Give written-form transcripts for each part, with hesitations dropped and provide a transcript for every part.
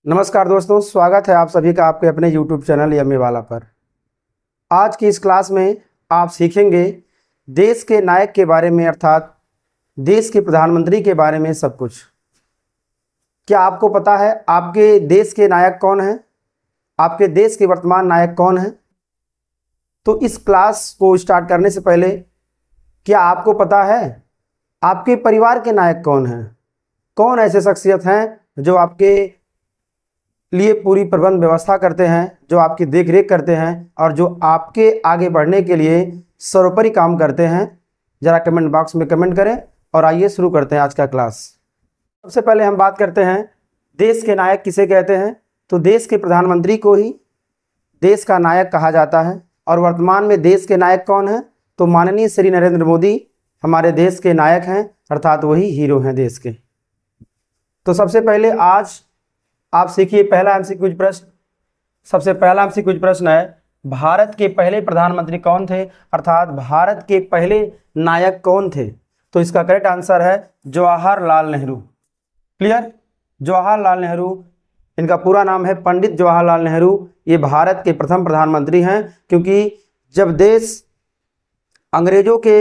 नमस्कार दोस्तों, स्वागत है आप सभी का आपके अपने YouTube चैनल यम्मी वाला पर। आज की इस क्लास में आप सीखेंगे देश के नायक के बारे में, अर्थात देश के प्रधानमंत्री के बारे में सब कुछ। क्या आपको पता है आपके देश के नायक कौन हैं? आपके देश के वर्तमान नायक कौन हैं? तो इस क्लास को स्टार्ट करने से पहले क्या आपको पता है आपके परिवार के नायक कौन हैं? कौन ऐसे शख्सियत हैं जो आपके लिए पूरी प्रबंध व्यवस्था करते हैं, जो आपकी देख रेख करते हैं और जो आपके आगे बढ़ने के लिए सर्वोपरि काम करते हैं? ज़रा कमेंट बॉक्स में कमेंट करें और आइए शुरू करते हैं आज का क्लास। सबसे पहले हम बात करते हैं देश के नायक किसे कहते हैं। तो देश के प्रधानमंत्री को ही देश का नायक कहा जाता है। और वर्तमान में देश के नायक कौन हैं? तो माननीय श्री नरेंद्र मोदी हमारे देश के नायक हैं, अर्थात वही हीरो हैं देश के। तो सबसे पहले आज आप सीखिए पहला एमसीक्यू प्रश्न। सबसे पहला एमसीक्यू प्रश्न है, भारत के पहले प्रधानमंत्री कौन थे, अर्थात भारत के पहले नायक कौन थे? तो इसका करेक्ट आंसर है जवाहरलाल नेहरू। क्लियर? जवाहरलाल नेहरू, इनका पूरा नाम है पंडित जवाहरलाल नेहरू। ये भारत के प्रथम प्रधानमंत्री हैं, क्योंकि जब देश अंग्रेजों के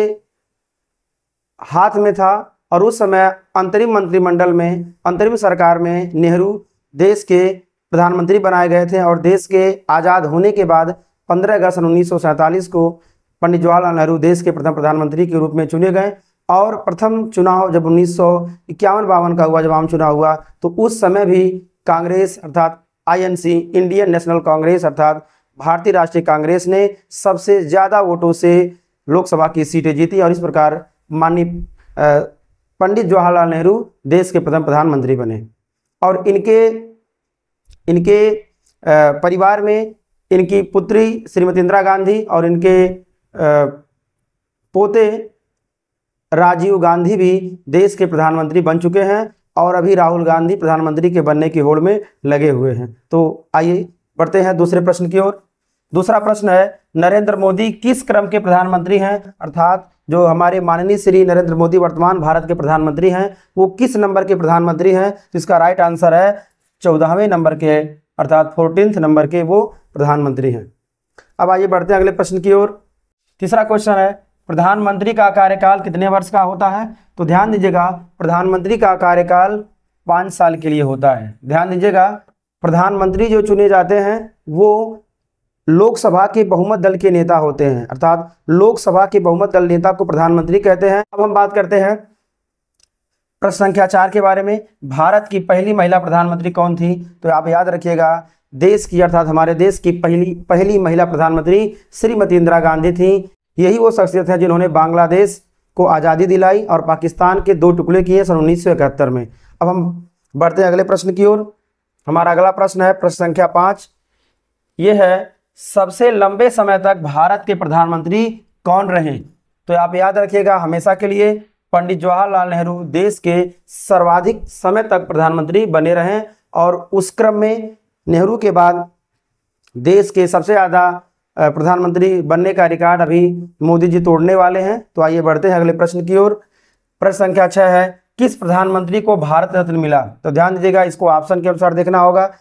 हाथ में था और उस समय अंतरिम मंत्रिमंडल में, अंतरिम सरकार में नेहरू देश के प्रधानमंत्री बनाए गए थे। और देश के आज़ाद होने के बाद 15 अगस्त 1947 को पंडित जवाहरलाल नेहरू देश के प्रथम प्रधानमंत्री के रूप में चुने गए। और प्रथम चुनाव जब 1951-52 का हुआ, जब आम चुनाव हुआ, तो उस समय भी कांग्रेस अर्थात आईएनसी, इंडियन नेशनल कांग्रेस अर्थात भारतीय राष्ट्रीय कांग्रेस ने सबसे ज़्यादा वोटों से लोकसभा की सीटें जीती। और इस प्रकार माननीय पंडित जवाहरलाल नेहरू देश के प्रथम प्रधानमंत्री बने। और इनके परिवार में इनकी पुत्री श्रीमती इंदिरा गांधी और इनके पोते राजीव गांधी भी देश के प्रधानमंत्री बन चुके हैं। और अभी राहुल गांधी प्रधानमंत्री के बनने की होड़ में लगे हुए हैं। तो आइए बढ़ते हैं दूसरे प्रश्न की ओर। दूसरा प्रश्न है, नरेंद्र मोदी किस क्रम के प्रधानमंत्री हैं? अर्थात जो हमारे माननीय श्री नरेंद्र मोदी वर्तमान भारत के प्रधानमंत्री हैं, वो किस नंबर के प्रधानमंत्री हैं? तो इसका राइट आंसर है 14वें नंबर के, अर्थात 14th नंबर के वो प्रधानमंत्री हैं। अब आइए बढ़ते हैं अगले प्रश्न की ओर। तीसरा क्वेश्चन है, प्रधानमंत्री का कार्यकाल कितने वर्ष का होता है? तो ध्यान दीजिएगा, प्रधानमंत्री का कार्यकाल 5 साल के लिए होता है। ध्यान दीजिएगा, प्रधानमंत्री जो चुने जाते हैं वो लोकसभा के बहुमत दल के नेता होते हैं, अर्थात लोकसभा के बहुमत दल नेता को प्रधानमंत्री कहते हैं। अब हम बात करते हैं प्रश्न संख्या 4 के बारे में। भारत की पहली महिला प्रधानमंत्री कौन थी? तो आप याद रखिएगा, देश की अर्थात हमारे देश की पहली महिला प्रधानमंत्री श्रीमती इंदिरा गांधी थी। यही वो शख्सियत है जिन्होंने बांग्लादेश को आज़ादी दिलाई और पाकिस्तान के 2 टुकड़े किए सन 1971 में। अब हम बढ़ते हैं अगले प्रश्न की ओर। हमारा अगला प्रश्न है प्रश्न संख्या 5। ये है, सबसे लंबे समय तक भारत के प्रधानमंत्री कौन रहे? तो आप याद रखिएगा हमेशा के लिए, पंडित जवाहरलाल नेहरू देश के सर्वाधिक समय तक प्रधानमंत्री बने रहे। और उस क्रम में नेहरू के बाद देश के सबसे ज़्यादा प्रधानमंत्री बनने का रिकॉर्ड अभी मोदी जी तोड़ने वाले हैं। तो आइए बढ़ते हैं अगले प्रश्न की ओर। प्रश्न संख्या 6 है, किस प्रधानमंत्री को भारत रत्न मिला? तो ध्यान दीजिएगा, इसको ऑप्शन के अनुसार देखना होगा।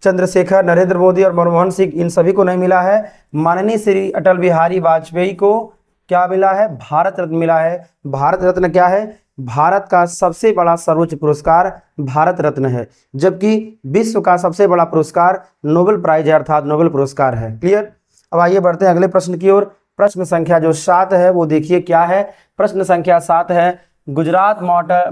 चंद्रशेखर, नरेंद्र मोदी और मनमोहन सिंह, इन सभी को नहीं मिला है। माननीय श्री अटल बिहारी वाजपेयी को क्या मिला है? भारत रत्न मिला है। भारत रत्न क्या है? भारत का सबसे बड़ा सर्वोच्च पुरस्कार भारत रत्न है, जबकि विश्व का सबसे बड़ा पुरस्कार नोबेल प्राइज है, अर्थात नोबेल पुरस्कार है। क्लियर? अब आइए बढ़ते हैं अगले प्रश्न की ओर। प्रश्न संख्या जो 7 है वो देखिए क्या है। प्रश्न संख्या 7 है, गुजरात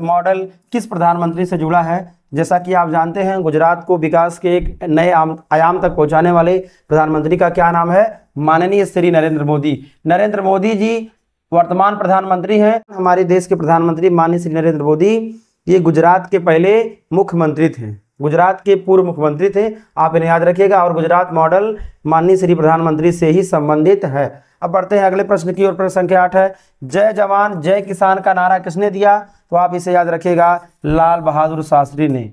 मॉडल किस प्रधानमंत्री से जुड़ा है? जैसा कि आप जानते हैं, गुजरात को विकास के एक नए आयाम तक पहुंचाने वाले प्रधानमंत्री का क्या नाम है? माननीय श्री नरेंद्र मोदी। नरेंद्र मोदी जी वर्तमान प्रधानमंत्री हैं। हमारे देश के प्रधानमंत्री माननीय श्री नरेंद्र मोदी ये गुजरात के पहले मुख्यमंत्री थे, गुजरात के पूर्व मुख्यमंत्री थे, आप इन्हें याद रखिएगा। और गुजरात मॉडल माननीय श्री प्रधानमंत्री से ही संबंधित है। अब बढ़ते हैं अगले प्रश्न की ओर। प्रश्न संख्या 8 है, जय जवान जय किसान का नारा किसने दिया? तो आप इसे याद रखिएगा, लाल बहादुर शास्त्री ने।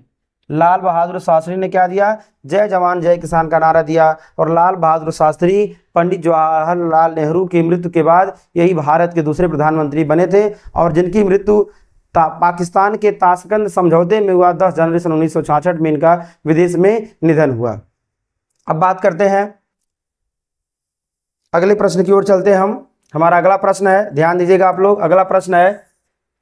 लाल बहादुर शास्त्री ने क्या दिया? जय जवान जय किसान का नारा दिया। और लाल बहादुर शास्त्री पंडित जवाहरलाल नेहरू की मृत्यु के बाद यही भारत के दूसरे प्रधानमंत्री बने थे। और जिनकी मृत्यु पाकिस्तान के ताशकंद समझौते में हुआ 10 जनवरी सन 1966 में इनका विदेश में निधन हुआ। अब बात करते हैं अगले प्रश्न की ओर चलते हैं हम। हमारा अगला प्रश्न है, ध्यान दीजिएगा आप लोग, अगला प्रश्न है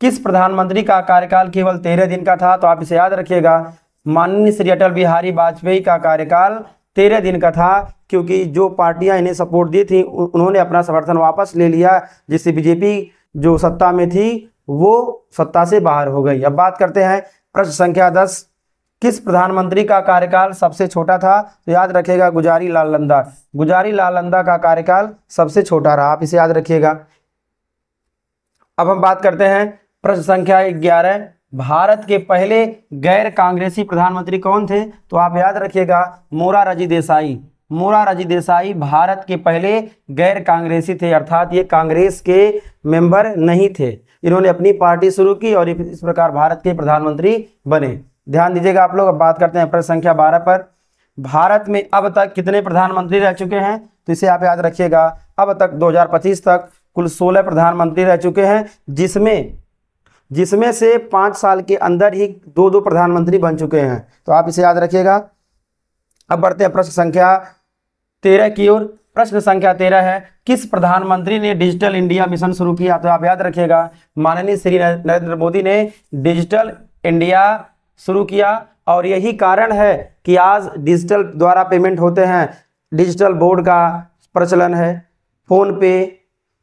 किस प्रधानमंत्री का कार्यकाल केवल 13 दिन का था? तो आप इसे याद रखिएगा, माननीय श्री अटल बिहारी वाजपेयी का कार्यकाल 13 दिन का था, क्योंकि जो पार्टियां इन्हें सपोर्ट दी थी उन्होंने अपना समर्थन वापस ले लिया, जिससे बीजेपी जो सत्ता में थी वो सत्ता से बाहर हो गई। अब बात करते हैं प्रश्न संख्या 10, किस प्रधानमंत्री का कार्यकाल सबसे छोटा था? तो याद रखिएगा गुजारी लाल नंदा। गुजारी लाल नंदा का कार्यकाल सबसे छोटा रहा, आप इसे याद रखिएगा। अब हम बात करते हैं प्रश्न संख्या 11, भारत के पहले गैर कांग्रेसी प्रधानमंत्री कौन थे? तो आप याद रखिएगा मोरारजी देसाई। मोरारजी देसाई भारत के पहले गैर कांग्रेसी थे, अर्थात ये कांग्रेस के मेंबर नहीं थे। इन्होंने अपनी पार्टी शुरू की और इस प्रकार भारत के प्रधानमंत्री बने। ध्यान दीजिएगा आप लोग। अब बात करते हैं प्रश्न संख्या 12 पर, भारत में अब तक कितने प्रधानमंत्री रह चुके हैं? तो इसे आप याद रखिएगा, अब तक 2025 तक कुल 16 प्रधानमंत्री रह चुके हैं, जिसमें से 5 साल के अंदर ही 2 प्रधानमंत्री बन चुके हैं। तो आप इसे याद रखिएगा। अब बढ़ते हैं प्रश्न संख्या 13 की ओर। प्रश्न संख्या 13 है, किस प्रधानमंत्री ने डिजिटल इंडिया मिशन शुरू किया? तो आप याद रखिएगा माननीय श्री नरेंद्र मोदी ने डिजिटल इंडिया शुरू किया, और यही कारण है कि आज डिजिटल द्वारा पेमेंट होते हैं, डिजिटल बोर्ड का प्रचलन है, फोन पे,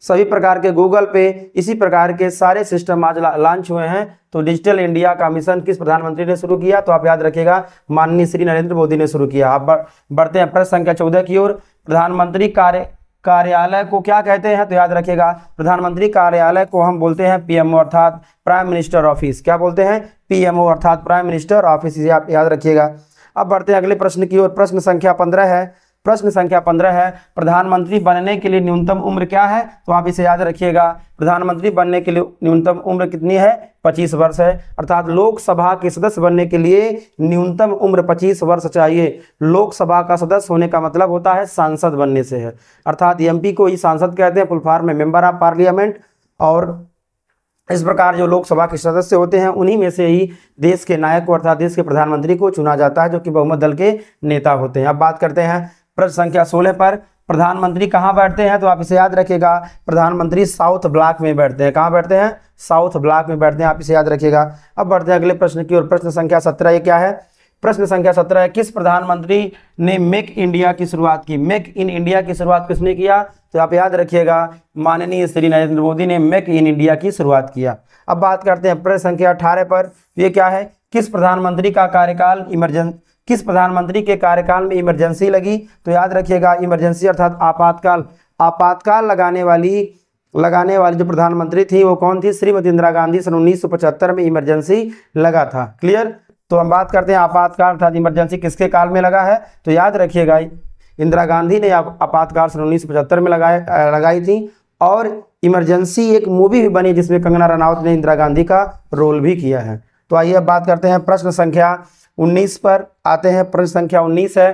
सभी प्रकार के गूगल पे, इसी प्रकार के सारे सिस्टम आज लॉन्च हुए हैं। तो डिजिटल इंडिया का मिशन किस प्रधानमंत्री ने शुरू किया? तो आप याद रखिएगा माननीय श्री नरेंद्र मोदी ने शुरू किया। अब बढ़ते हैं प्रश्न संख्या 14 की ओर। प्रधानमंत्री कार्यालय को क्या कहते हैं? तो याद रखिएगा प्रधानमंत्री कार्यालय को हम बोलते हैं पीएमओ, अर्थात प्राइम मिनिस्टर ऑफिस। क्या बोलते हैं? पीएमओ, अर्थात प्राइम मिनिस्टर ऑफिस, इसे आप याद रखिएगा। अब बढ़ते हैं अगले प्रश्न की ओर। प्रश्न संख्या 15 है, प्रश्न संख्या 15 है, प्रधानमंत्री बनने के लिए न्यूनतम उम्र क्या है? तो आप इसे याद रखिएगा, प्रधानमंत्री बनने के लिए न्यूनतम उम्र कितनी है? 25 वर्ष है, अर्थात लोकसभा के सदस्य बनने के लिए न्यूनतम उम्र 25 वर्ष चाहिए। लोकसभा का सदस्य होने का मतलब होता है सांसद बनने से है, अर्थात एमपी को ही सांसद कहते हैं, फुल फॉर्म में मेंबर ऑफ पार्लियामेंट। और इस प्रकार जो लोकसभा के सदस्य होते हैं उन्हीं में से ही देश के नायक को, अर्थात देश के प्रधानमंत्री को चुना जाता है, जो कि बहुमत दल के नेता होते हैं। अब बात करते हैं प्रश्न संख्या 16 पर, प्रधानमंत्री कहाँ बैठते हैं? तो आप इसे याद रखिएगा, प्रधानमंत्री साउथ ब्लॉक में बैठते हैं। कहाँ बैठते हैं? साउथ ब्लॉक में बैठते हैं, आप इसे याद रखिएगा। अब बढ़ते हैं अगले प्रश्न की ओर। प्रश्न संख्या 17 ये क्या है? प्रश्न संख्या 17 है, किस प्रधानमंत्री ने मेक इंडिया की शुरुआत की? मेक इन इंडिया की शुरुआत किसने किया? तो आप याद रखिएगा माननीय श्री नरेंद्र मोदी ने मेक इन इंडिया की शुरुआत किया। अब बात करते हैं प्रश्न संख्या 18 पर, ये क्या है? किस प्रधानमंत्री का कार्यकाल किस प्रधानमंत्री के कार्यकाल में इमरजेंसी लगी? तो याद रखिएगा इमरजेंसी अर्थात आपातकाल लगाने वाली जो प्रधानमंत्री थी वो कौन थी? श्रीमती इंदिरा गांधी। सन 1975 में इमरजेंसी लगा था। क्लियर? तो हम बात करते हैं आपातकाल अर्थात इमरजेंसी किसके काल में लगा है? तो याद रखिएगा इंदिरा गांधी ने आपातकाल सन 1975 में लगाई थी। और इमरजेंसी एक मूवी भी बनी जिसमें कंगना रनौत ने इंदिरा गांधी का रोल भी किया है। तो आइए अब बात करते हैं प्रश्न संख्या 19 पर आते हैं। प्रश्न संख्या 19 है,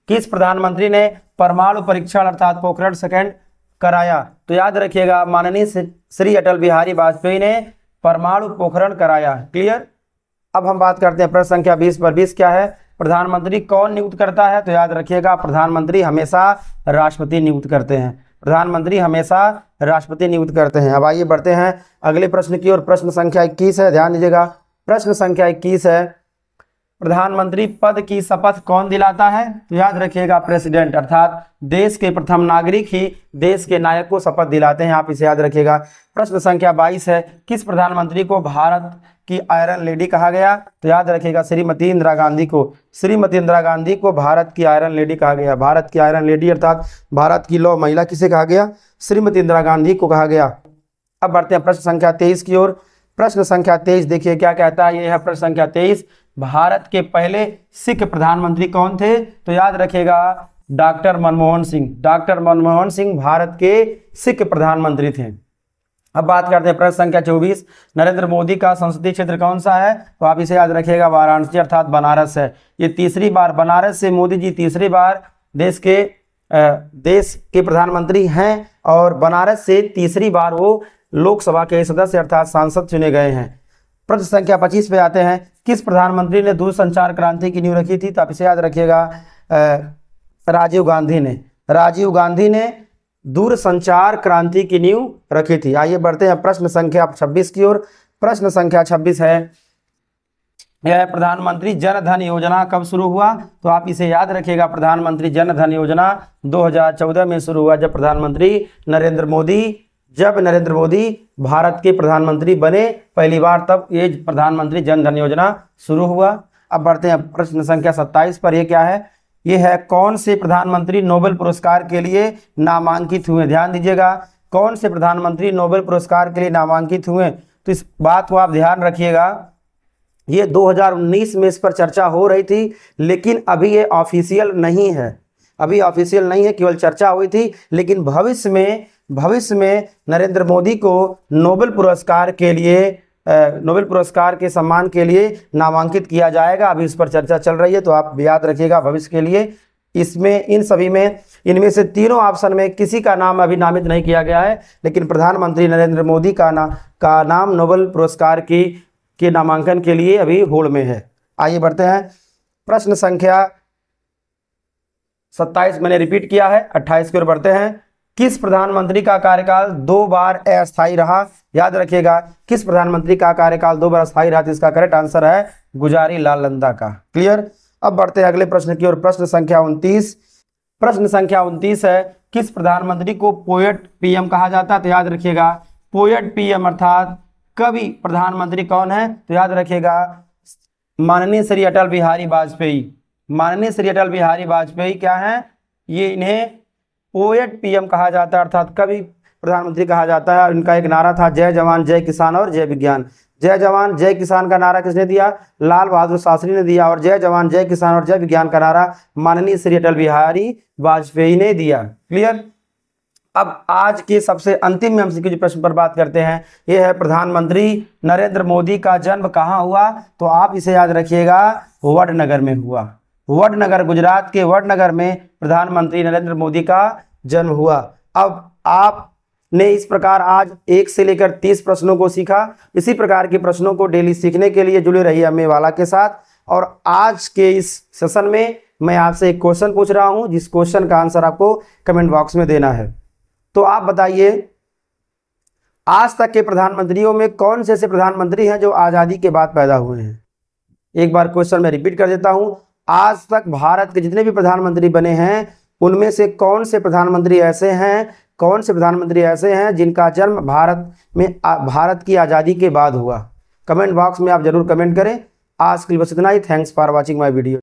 किस प्रधानमंत्री ने परमाणु परीक्षण अर्थात पोखरण सेकंड कराया? तो याद रखिएगा माननीय श्री अटल बिहारी वाजपेयी ने परमाणु पोखरण कराया। क्लियर? अब हम बात करते हैं प्रश्न संख्या 20 पर। 20 क्या है? प्रधानमंत्री कौन नियुक्त करता है? तो याद रखिएगा प्रधानमंत्री हमेशा राष्ट्रपति नियुक्त करते हैं। प्रधानमंत्री हमेशा राष्ट्रपति नियुक्त करते हैं। अब आइए बढ़ते हैं अगले प्रश्न की ओर। प्रश्न संख्या 21 है, ध्यान दीजिएगा। प्रश्न संख्या 21 है, प्रधानमंत्री पद की शपथ कौन दिलाता है? तो याद रखिएगा प्रेसिडेंट, अर्थात देश के प्रथम नागरिक ही देश के नायक को शपथ दिलाते हैं, आप इसे याद रखिएगा। प्रश्न संख्या 22 है, किस प्रधानमंत्री को भारत की आयरन लेडी कहा गया? तो याद रखिएगा श्रीमती इंदिरा गांधी को। श्रीमती इंदिरा गांधी को भारत की आयरन लेडी कहा गया। भारत की आयरन लेडी अर्थात भारत की लौह महिला किसे कहा गया? श्रीमती इंदिरा गांधी को कहा गया। अब बढ़ते हैं प्रश्न संख्या 23 की ओर। प्रश्न संख्या 23 देखिए क्या कहता है, यह है प्रश्न संख्या 23, भारत के पहले सिख प्रधानमंत्री कौन थे? तो याद रखिएगा डॉक्टर मनमोहन सिंह। डॉक्टर मनमोहन सिंह भारत के सिख प्रधानमंत्री थे। अब बात करते हैं प्रश्न संख्या 24, नरेंद्र मोदी का संसदीय क्षेत्र कौन सा है? तो आप इसे याद रखिएगा वाराणसी अर्थात बनारस है। ये तीसरी बार बनारस से मोदी जी तीसरी बार देश के प्रधानमंत्री हैं और बनारस से तीसरी बार वो लोकसभा के सदस्य अर्थात सांसद चुने गए हैं। प्रश्न संख्या 25 पे आते हैं। किस प्रधानमंत्री ने दूरसंचार क्रांति की नींव रखी थी? तो आप इसे याद रखिएगा, राजीव गांधी ने। राजीव गांधी ने दूरसंचार क्रांति की नींव रखी थी। आइए बढ़ते हैं प्रश्न संख्या 26 की ओर। प्रश्न संख्या 26 है, यह प्रधानमंत्री जन धन योजना कब शुरू हुआ? तो आप इसे याद रखिएगा, प्रधानमंत्री जन धन योजना 2014 में शुरू हुआ, जब नरेंद्र मोदी भारत के प्रधानमंत्री बने पहली बार, तब ये प्रधानमंत्री जन धन योजना शुरू हुआ। अब बढ़ते हैं प्रश्न संख्या 27 पर। ये क्या है? ये है, कौन से प्रधानमंत्री नोबेल पुरस्कार के लिए नामांकित हुए? ध्यान दीजिएगा, कौन से प्रधानमंत्री नोबेल पुरस्कार के लिए नामांकित हुए? तो इस बात को आप ध्यान रखिएगा, ये 2019 में इस पर चर्चा हो रही थी, लेकिन अभी ये ऑफिशियल नहीं है, अभी ऑफिशियल नहीं है, केवल चर्चा हुई थी। लेकिन भविष्य में नरेंद्र मोदी को नोबेल पुरस्कार के सम्मान के लिए नामांकित किया जाएगा। अभी इस पर चर्चा चल रही है, तो आप याद रखिएगा भविष्य के लिए। इसमें इनमें से तीनों ऑप्शन में किसी का नाम अभी नामित नहीं किया गया है, लेकिन प्रधानमंत्री नरेंद्र मोदी का नाम नोबेल पुरस्कार के नामांकन के लिए अभी होड़ में है। आइए बढ़ते हैं प्रश्न संख्या 27 मैंने रिपीट किया है, 28 की ओर बढ़ते हैं। किस प्रधानमंत्री का कार्यकाल 2 बार अस्थायी रहा? याद रखिएगा, किस प्रधानमंत्री का कार्यकाल 2 बार अस्थायी रहा? तो इसका करेक्ट आंसर है गुजारी लाल नंदा का। क्लियर? अब बढ़ते हैं अगले प्रश्न की ओर। प्रश्न संख्या 29। प्रश्न संख्या 29 है, किस प्रधानमंत्री को पोएट पीएम कहा जाता है? तो याद रखिएगा, पोएट पीएम अर्थात कवि प्रधानमंत्री कौन है? तो याद रखिएगा, माननीय श्री अटल बिहारी वाजपेयी। माननीय श्री अटल बिहारी वाजपेयी क्या है? ये इन्हें पोएट पीएम कहा जाता है, अर्थात कवि प्रधानमंत्री कहा जाता है। इनका एक नारा था, जय जवान जय किसान और जय विज्ञान। जय जवान जय किसान का नारा किसने दिया? लाल बहादुर शास्त्री ने दिया। और जय जवान जय किसान और जय विज्ञान का नारा माननीय श्री अटल बिहारी वाजपेयी ने दिया। क्लियर? अब आज के सबसे अंतिम में हम प्रश्न पर बात करते हैं। यह है, प्रधानमंत्री नरेंद्र मोदी का जन्म कहाँ हुआ? तो आप इसे याद रखिएगा, वडनगर में हुआ। वडनगर, गुजरात के वडनगर में प्रधानमंत्री नरेंद्र मोदी का जन्म हुआ। अब आपने इस प्रकार आज 1 से लेकर 30 प्रश्नों को सीखा। इसी प्रकार के प्रश्नों को डेली सीखने के लिए जुड़े रहिए अम्मे वाला के साथ। और आज के इस सेशन में मैं आपसे एक क्वेश्चन पूछ रहा हूं, जिस क्वेश्चन का आंसर आपको कमेंट बॉक्स में देना है। तो आप बताइए, आज तक के प्रधानमंत्रियों में कौन से ऐसे प्रधानमंत्री हैं जो आज़ादी के बाद पैदा हुए हैं? एक बार क्वेश्चन मैं रिपीट कर देता हूं, आज तक भारत के जितने भी प्रधानमंत्री बने हैं, उनमें से कौन से प्रधानमंत्री ऐसे हैं जिनका जन्म भारत की आज़ादी के बाद हुआ? कमेंट बॉक्स में आप जरूर कमेंट करें। आज के लिए बस इतना ही। Thanks for watching my video.